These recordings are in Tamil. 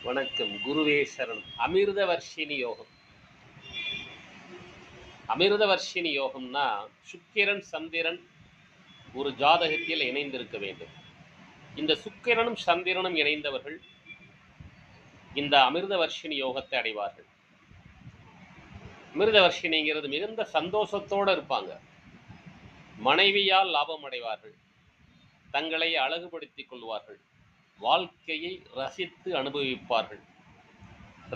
வணக்கம். குருவே சரணம். அமிர்தவர்ஷினி யோகம். அமிர்தவர்ஷினி யோகம்னா சுக்கிரன் சந்திரன் ஒரு ஜாதகத்தில் இணைந்திருக்க வேண்டும். இந்த சுக்கிரனும் சந்திரனும் இணைந்தவர்கள் இந்த அமிர்தவர்ஷினி யோகத்தை அடைவார்கள். அமிர்தவர்ஷினிங்கிறது மிகுந்த சந்தோஷத்தோடு இருப்பாங்க. மனைவியால் லாபம் அடைவார்கள். தங்களை அழகுபடுத்திக் கொள்வார்கள். வாழ்க்கையை ரசித்து அனுபவிப்பார்கள்.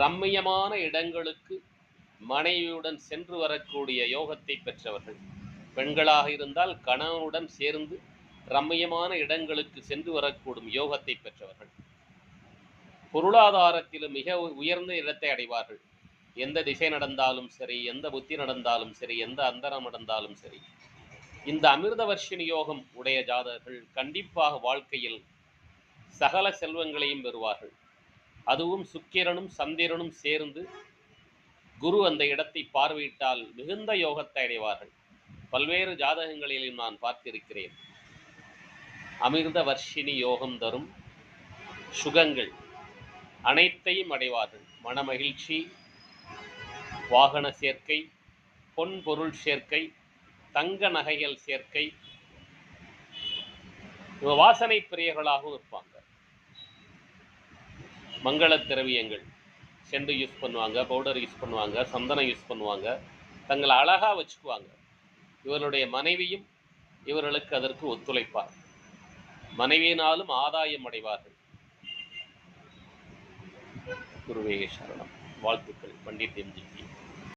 ரம்மியமான இடங்களுக்கு மனைவியுடன் சென்று வரக்கூடிய யோகத்தை பெற்றவர்கள். பெண்களாக இருந்தால் கணவனுடன் சேர்ந்து ரம்மியமான இடங்களுக்கு சென்று வரக்கூடும் யோகத்தை பெற்றவர்கள். பொருளாதாரத்திலும் மிக உயர்ந்த இடத்தை அடைவார்கள். எந்த திசை நடந்தாலும் சரி, எந்த புத்தி நடந்தாலும் சரி, எந்த அந்தரம் நடந்தாலும் சரி, இந்த அமிர்தவர்ஷினி யோகம் உடைய ஜாதகர்கள் கண்டிப்பாக வாழ்க்கையில் சகல செல்வங்களையும் பெறுவார்கள். அதுவும் சுக்கிரனும் சந்திரனும் சேர்ந்து குரு அந்த இடத்தை பார்வையிட்டால் மிகுந்த யோகத்தை அடைவார்கள். பல்வேறு ஜாதகங்களிலும் நான் பார்த்திருக்கிறேன். அமிர்தவர்ஷினி யோகம் தரும் சுகங்கள் அனைத்தையும் அடைவார்கள். மனமகிழ்ச்சி, வாகன சேர்க்கை, பொன் பொருள் சேர்க்கை, தங்க நகைகள் சேர்க்கை, வாசனை பிரியர்களாகவும் இருப்பாங்க. மங்கள திரவியங்கள் செண்டு யூஸ் பண்ணுவாங்க, பவுடர் யூஸ் பண்ணுவாங்க, சந்தனம் யூஸ் பண்ணுவாங்க, தங்களை அழகா வச்சுக்குவாங்க. இவருடைய மனைவியும் இவர்களுக்கு அதற்கு ஒத்துழைப்பார். மனைவியினாலும் ஆதாயம் அடைவார்கள். குருவே சரணம். வாழ்த்துக்கள். பண்டிட் எம்ஜி.